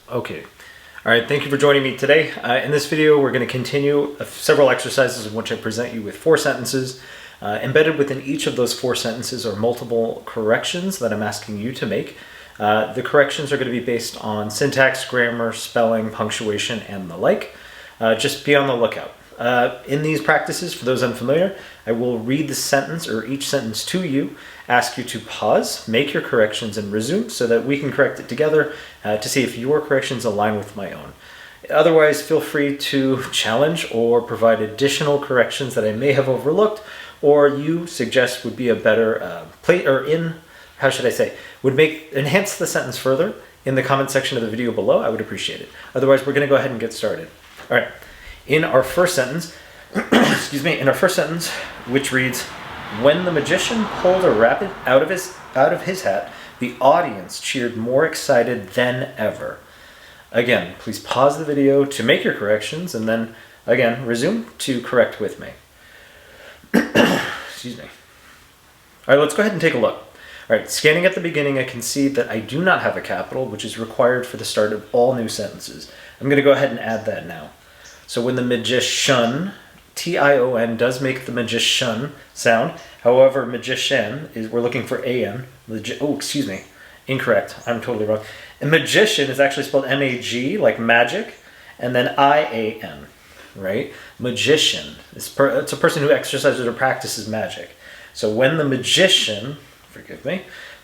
Okay. All right, thank you for joining me today. In this video, we're going to continue several exercises in which I present you with 4 sentences. Embedded within each of those 4 sentences are multiple corrections that I'm asking you to make. The corrections are going to be based on syntax, grammar, spelling, punctuation, and the like. Just be on the lookout. In these practices, for those unfamiliar, I will read the sentence or each sentence to you, ask you to pause, make your corrections, and resume so that we can correct it together to see if your corrections align with my own. Otherwise, feel free to challenge or provide additional corrections that I may have overlooked or you suggest would be a better would enhance the sentence further in the comment section of the video below. I would appreciate it. Otherwise, we're going to go ahead and get started. All right. In our first sentence, which reads, "When the magician pulled a rabbit out of his hat, the audience cheered more excited than ever." Again, please pause the video to make your corrections and then, again, resume to correct with me. Excuse me. All right, let's go ahead and take a look. All right, scanning at the beginning, I can see that I do not have a capital, which is required for the start of all new sentences. I'm going to go ahead and add that now. So when the magician, T-I-O-N, does make the magician sound. However, magician we're looking for A-N. Incorrect. I'm totally wrong. And magician is actually spelled M-A-G, like magic, and then I-A-N, right? Magician. It's a person who exercises or practices magic. So when the magician,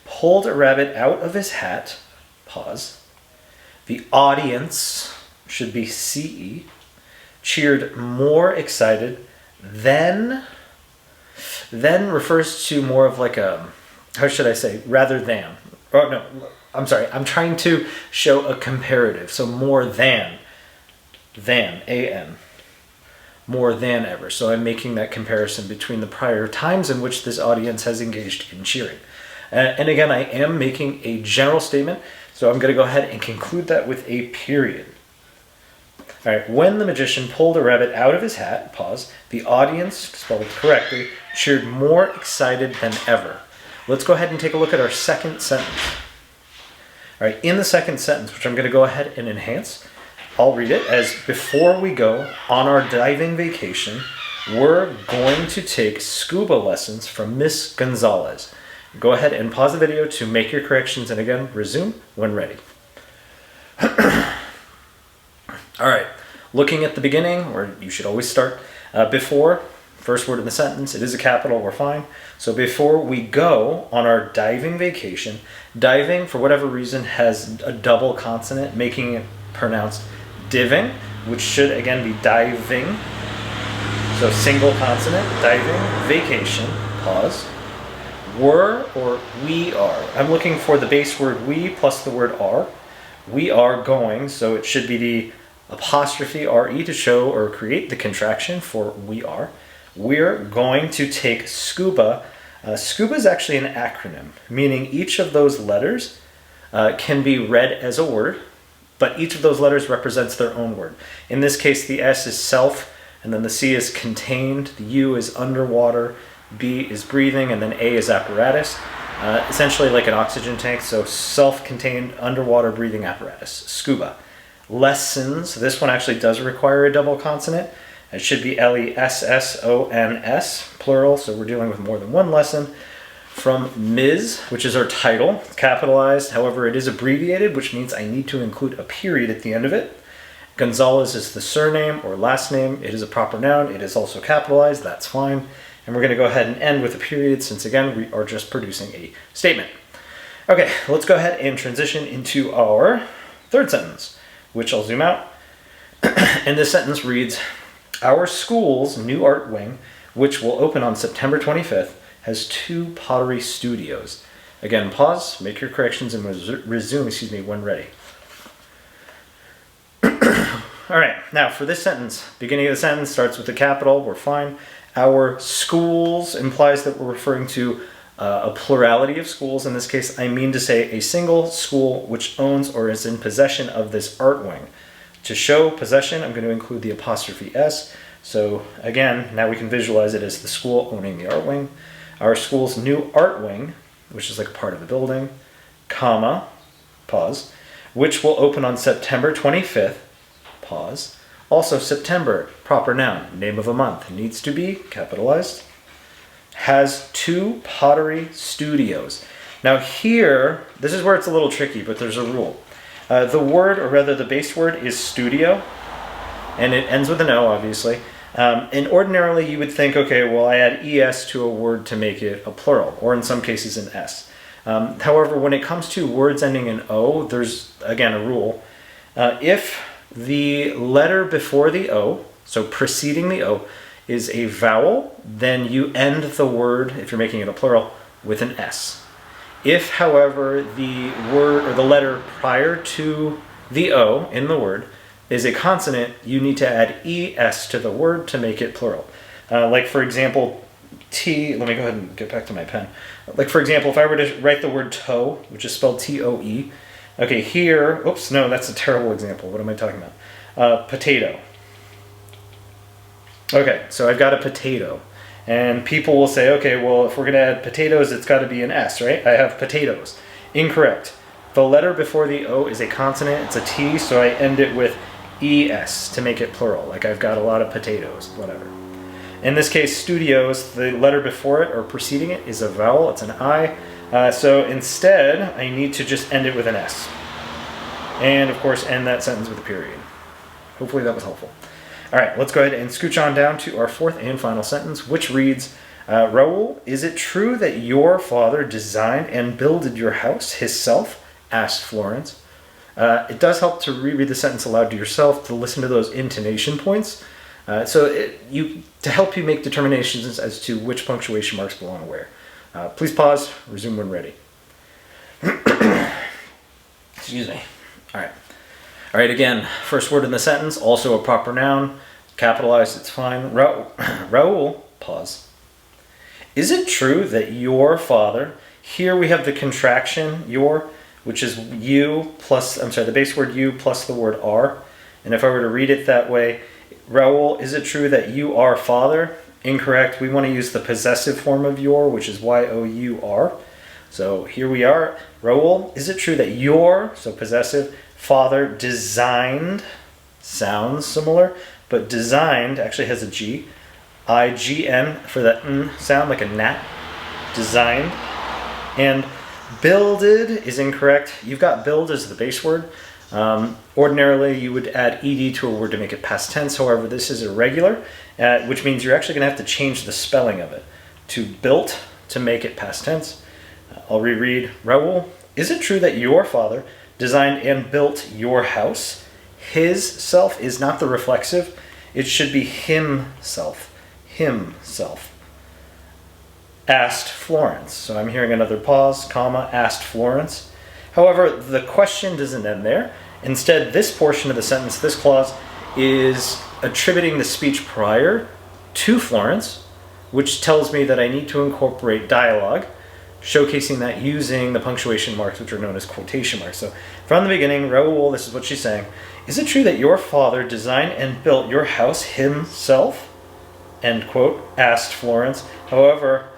pulled a rabbit out of his hat, pause, the audience, should be C-E, cheered more excited than refers to more of like a, rather than. Oh, no, I'm sorry. I'm trying to show a comparative. So more than, A-N, more than ever. So I'm making that comparison between the prior times in which this audience has engaged in cheering. And again, I am making a general statement. So I'm going to go ahead and conclude that with a period. All right, when the magician pulled a rabbit out of his hat, pause, the audience, spelled correctly, cheered more excited than ever. Let's go ahead and take a look at our second sentence. All right, in the second sentence, which I'm going to go ahead and enhance, I'll read it as, "Before we go on our diving vacation, we're going to take scuba lessons from Miss Gonzalez." Go ahead and pause the video to make your corrections and again, resume when ready. All right, looking at the beginning, or you should always start before, first word in the sentence, it is a capital, we're fine. So before we go on our diving vacation, diving, for whatever reason, has a double consonant, making it pronounced diving, which should again be diving. So single consonant, diving, vacation, pause. Were or we are. I'm looking for the base word we plus the word are. We are going, so it should be the apostrophe R-E to show or create the contraction for we are. We're going to take scuba. Scuba is actually an acronym, meaning each of those letters can be read as a word, but each of those letters represents their own word. In this case, the S is self, and then the C is contained, the U is underwater, B is breathing, and then A is apparatus. Essentially like an oxygen tank, so self-contained underwater breathing apparatus, scuba. Lessons, this one actually does require a double consonant. It should be L-E-S-S-O-N-S, plural, so we're dealing with more than one lesson. From Ms., which is our title, it's capitalized, however it is abbreviated, which means I need to include a period at the end of it. Gonzalez is the surname or last name. It is a proper noun. It is also capitalized, that's fine. And we're going to go ahead and end with a period since, again, we are just producing a statement. Okay, let's go ahead and transition into our third sentence, which I'll zoom out. And this sentence reads, "Our school's new art wing, which will open on September 25th, has 2 pottery studios." Again, pause, make your corrections, and resume when ready. All right, now for this sentence, beginning of the sentence starts with a capital, we're fine. Our schools implies that we're referring to a plurality of schools. In this case, I mean to say a single school which owns or is in possession of this art wing. To show possession, I'm going to include the apostrophe S. So again, now we can visualize it as the school owning the art wing. Our school's new art wing, which is like part of the building, comma, pause, which will open on September 25th, pause. Also, September, proper noun, name of a month, needs to be capitalized, has 2 pottery studios. Now here, this is where it's a little tricky, but there's a rule. The word, or rather the base word, is studio, and it ends with an O, obviously. And ordinarily you would think, okay, well, I add ES to a word to make it a plural, or in some cases an S. However, when it comes to words ending in O, there's, again, a rule. If the letter before the O, so preceding the O, is a vowel, then you end the word, if you're making it a plural, with an S. If, however, the word or the letter prior to the O in the word is a consonant, you need to add ES to the word to make it plural. Like, for example, let me go ahead and get back to my pen. Like, for example, if I were to write the word toe, which is spelled T-O-E, okay, here, oops, no, that's a terrible example. What am I talking about? Potato. Okay, so I've got a potato. And people will say, okay, well, if we're going to add potatoes, it's got to be an S, right? I have potatoes. Incorrect. The letter before the O is a consonant. It's a T, so I end it with ES to make it plural. Like, I've got a lot of potatoes, whatever. In this case, studios, the letter before it or preceding it is a vowel. It's an I. So instead, I need to just end it with an S. And, of course, end that sentence with a period. Hopefully that was helpful. All right, let's go ahead and scooch on down to our 4th and final sentence, which reads, Raoul, is it true that your father designed and builded your house himself? Asked Florence. It does help to reread the sentence aloud to yourself, to listen to those intonation points, to help you make determinations as to which punctuation marks belong where. Please pause, resume when ready. Excuse me. All right. All right, again, first word in the sentence, also a proper noun, capitalized, it's fine. Raoul, pause. Is it true that your father, here we have the contraction, your, which is you plus, the base word you plus the word are. And if I were to read it that way, Raoul, is it true that you are father? Incorrect. We want to use the possessive form of your, which is Y-O-U-R. So here we are. Raoul, is it true that your, so possessive, father designed, sounds similar, but designed actually has a G, I-G-N for that N sound, like a gnat, designed. And builded is incorrect. You've got build as the base word. Ordinarily, you would add ed to a word to make it past tense. However, this is irregular, which means you're actually going to have to change the spelling of it to built to make it past tense. I'll reread. Raoul, is it true that your father designed and built your house? His self is not the reflexive. It should be himself. Himself. Asked Florence. So I'm hearing another pause, comma, asked Florence. However, the question doesn't end there. Instead, this portion of the sentence, this clause, is attributing the speech prior to Florence, which tells me that I need to incorporate dialogue, showcasing that using the punctuation marks, which are known as quotation marks. So from the beginning, Raoul, this is what she's saying. Is it true that your father designed and built your house himself? End quote, asked Florence. However,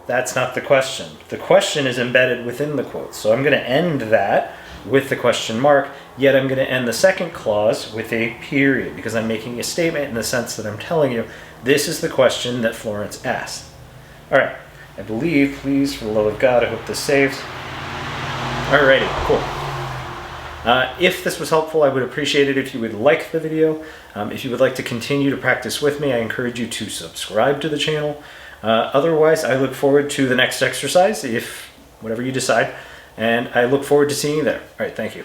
that's not the question. The question is embedded within the quote. So I'm going to end that with the question mark, yet I'm going to end the second clause with a period, because I'm making a statement in the sense that I'm telling you this is the question that Florence asked. All right. I believe, please, for the love of God, I hope this saves. Alrighty, cool. If this was helpful, I would appreciate it if you would like the video. If you would like to continue to practice with me, I encourage you to subscribe to the channel. Otherwise, I look forward to the next exercise, if whatever you decide, and I look forward to seeing you there. All right, thank you.